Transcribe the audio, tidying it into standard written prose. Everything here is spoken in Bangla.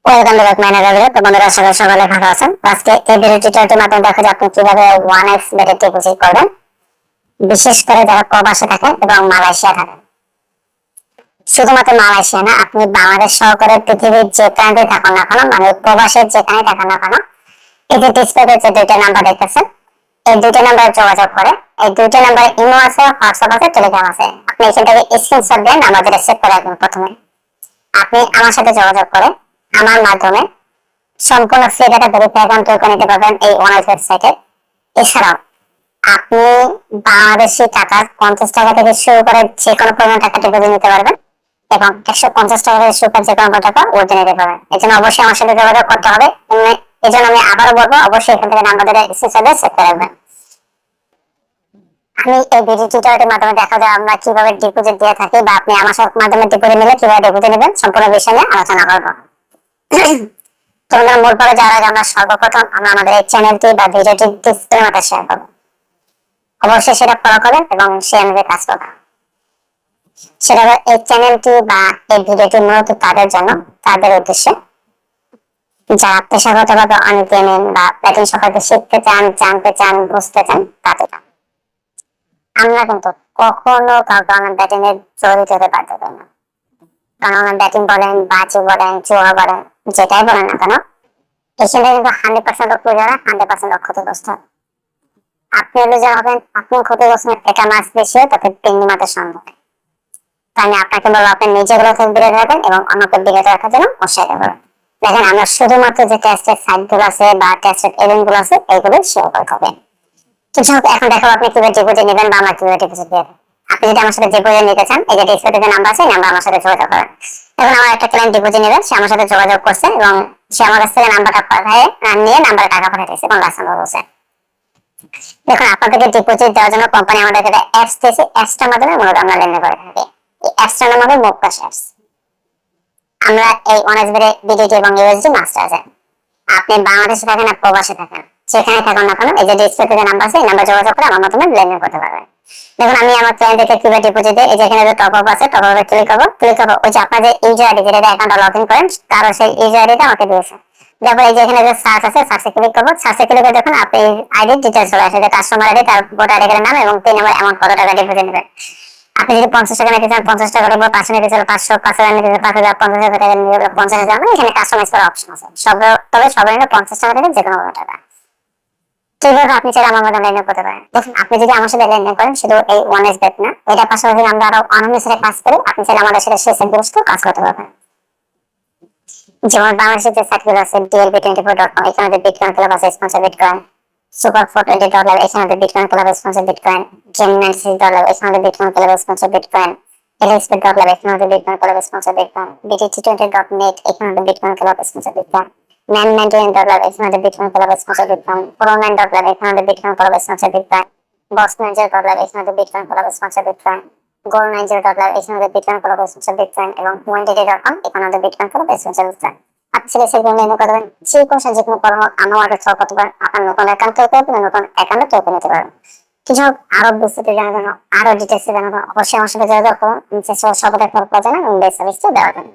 Welcome back manager. তো বন্ধুরা সবাই সকালে ভালো আছেন। আজকে এই ভিডিও টিউটোরিয়ালটির মাধ্যমে দেখা যায় আপনি কিভাবে 1x বেটে ডিপোজিট করবেন, বিশেষ করে যারা প্রবাসে থাকেন এবং মালয়েশিয়া থাকেন। শুধুমাত্র মালয়েশিয়া না, আপনি বাংলাদেশ সহকারে পৃথিবীর যে প্রান্তে থাকুন না কেন, মানে প্রবাসের যেখানে থাকুন না কেন, এই যে ডিসপ্লেতে যে দুইটা নাম্বার দেখতেছেন, এই দুইটা নাম্বারে যোগাযোগ করে, এই দুইটা নাম্বারে ইমো আছে, হোয়াটসঅ্যাপ আছে, টেলিগ্রাম আছে। আপনি এখান থেকে স্ক্রিনশট দেন, আমাদের সেভ করে রাখবেন। প্রথমে আপনি আমার সাথে যোগাযোগ করে আমার মাধ্যমে সম্পূর্ণ ফ্রি ডাটা ভেরিফাই অ্যাকাউন্ট তৈরি করে নিতে পারবেন এই ওয়ানাস ওয়েবসাইটে। এছাড়াও আপনি বাংলাদেশি টাকা 50 টাকা থেকে শুরু করে যে কোনো পরিমাণ টাকা ডিপোজিট নিতে পারবেন এবং 150 টাকা থেকে শুরু করে যে কোনো টাকা উঠে নিতে পারবেন। এই জন্য অবশ্যই আমার সাথে যোগাযোগ করতে হবে। এই জন্য আমি আবারও বলবো, অবশ্যই এখান থেকে নাম্বার দিয়ে স্ক্রিনশটে সেভ করে রাখবেন। আমি এই ভিডিও টিউটোরিয়ালের মাধ্যমে দেখা যায় আমরা কিভাবে ডিপোজিট দিয়ে থাকি বা আপনি আমার সাথে মাধ্যমে ডিপোজিট নিলে কিভাবে ডিপোজিট নেবেন সম্পূর্ণ বিষয় নিয়ে আলোচনা করবো। তোমরা মূল পরে যাওয়ার আগে আমরা সর্বপ্রথম আমাদের এই চ্যানেলটি বা ভিডিওটি ডিসক্রিপশনে মধ্যে শেয়ার করব। অবশ্যই সেটা ফলো করবেন এবং শেয়ার অনুযায়ী কাজ করবেন। সেটা এই চ্যানেলটি বা এই ভিডিওটি মূলত তাদের জন্য, তাদের উদ্দেশ্যে যারা পেশাগতভাবে অনেক পেমেন্ট বা প্যাটার্ন সম্পর্কে শিখতে চান, জানতে চান, বুঝতে চান, তাদের জন্য। আমরা কিন্তু কখনো কাউকে অনলাইন ব্যাটিং এর জড়িত হতে পারতে পারি না। কারণ অনলাইন ব্যাটিং বলেন, বাজি বলেন, জুয়া বলেন, যেটাই বলেন না কেন, এখানে কিন্তু 100% লোক লুজার, 100% লোক ক্ষতিগ্রস্ত। আপনি লুজার হবেন, আপনি ক্ষতিগ্রস্ত, এটা মাস বেশি হয়, তাতে তিনটি মাত্র সম্ভব। তাই আমি আপনাকে বলবো আপনি নিজেগুলো থেকে বিরত রাখবেন এবং অন্যকে বিরত রাখার জন্য উৎসাহিত করবেন। দেখেন, আমরা শুধুমাত্র যে টেস্টের সাইটগুলো আছে বা টেস্টের ইভেন্ট গুলো আছে এইগুলো শেয়ার করে থাকেন। কিছু এখন দেখাবো আপনি কিভাবে ডিপোজিট নেবেন বা আমরা কিভাবে ডিপোজিট দেবেন। আপনি যদি আমার সাথে ডিপোজিট নিতে চান, এই যে ডিসপ্লেতে যে নাম্বার আছে, নাম্বার আমার সাথে যোগাযোগ করেন। এখন আমার একটা ক্লায়েন্ট ডিপোজিট নেবে, সে আমার সাথে যোগাযোগ করছে এবং সে আমার কাছ থেকে নাম্বারটা পাঠিয়ে নিয়ে নাম্বারে টাকা পাঠাইছে এবং লাস্ট নাম্বার বলছে। দেখুন, আপনাদেরকে ডিপোজিট দেওয়ার জন্য কোম্পানি আমাদেরকে একটা অ্যাপস দিয়েছে। অ্যাপসটার মাধ্যমে মূলত আমরা লেনদেন করে থাকি। এই অ্যাপসটার নাম হবে মোক্কাশ অ্যাপস। আমরা এই অনার্সবের বিডিটি এবং ইউএসডি মাস্টার আছে। আপনি বাংলাদেশে থাকেন আর প্রবাসে থাকেন, সেখানে থাকুন না কেন, এই যে ডিসপ্লেতে যে নাম্বার আছে, এই নাম্বার যোগাযোগ করে আমার মাধ্যমে লেনদেন করতে পারবেন। দেখুন, আমি আমার ক্লায়েন্টকে কিভাবে ডিপোজিট দিই, এই যে এখানে যে টপ আপ আছে, টপ আপে ক্লিক করবো, ওই যে আপনার যে ইউজার আইডি যেটা অ্যাকাউন্টটা লগ ইন করেন, তারও সেই ইউজার আইডিটা আমাকে দিয়েছে। তারপর এই যে এখানে যে সার্চ আছে, সার্চে ক্লিক করবো। সার্চে ক্লিক করে দেখুন আপনি আইডি ডিটেইলস চলে আসে, যে কাস্টমার আইডি, তার ভোটার আইডি নাম এবং পিন নাম্বার, এমন কত টাকা ডিপোজিট নেবেন। আপনি যদি 50 টাকা নিতে চান 50 টাকা দেবো, 500 নিতে চান 500, 5,000 নিতে চান 5,000, 50,000 টাকা নিতে 50,000, এখানে কাস্টমাইজ করার অপশন আছে। তবে সর্বনিম্ন 50 টাকা থেকে যে কোনো টাকা। কিভাবে আপনি চাইলে আমার মাধ্যমে লেনদেন করতে পারেন। দেখুন, আপনি যদি আমার সাথে লেনদেন করেন, শুধু এই ওয়ান এস ব্যাট না, এটার পাশাপাশি আমরা আরো অন্যান্য সাথে কাজ করি। আপনি চাইলে আমাদের সাথে সেই সাইটগুলোতেও কাজ করতে পারবেন। যেমন বাংলাদেশের যে সাইটগুলো আছে, DLB24.com, এখানে বিটকয়েন ক্লাব আছে, স্পন্সর বিটকয়েন, সুপার420, এখানে bitcoin club sponsor bitcoin, Gem96, এখানে bitcoin club sponsor bitcoin, LXP.lab, এখানে bitcoin club sponsor bitcoin, BTT20.net, এখানে bitcoin club sponsor bitcoin, Man99.lab, এখানে bitcoin club sponsor bitcoin, Pro9.lab, এখানে bitcoin club sponsor bitcoin, Boss90.lab, এখানে bitcoin club sponsor bitcoin, Gold90.lab, এখানে বিটকয়েন ক্লাব স্পন্সর বিটকয়েন এবং Cointity.com, এখানে বিটকয়েন ক্লাব স্পন্সর বিটকয়েন। আপনি সেগুলো লেনদেন করতে পারেন। যে কোনো কর্ম আমার সহ করতে পারেন। আপনার নতুন অ্যাকাউন্ট তৈরি করতে পারেন, নতুন অ্যাকাউন্টে তৈরি করে নিতে পারেন। কিছু আরো বিস্তারিত জানার জন্য, আরো ডিটেলসে জানার জন্য অবশ্যই আমার সাথে যোগাযোগ করুন। সর্বদা খবর পাওয়া যায় না এবং বেস্ট সার্ভিসটা দেওয়ার জন্য।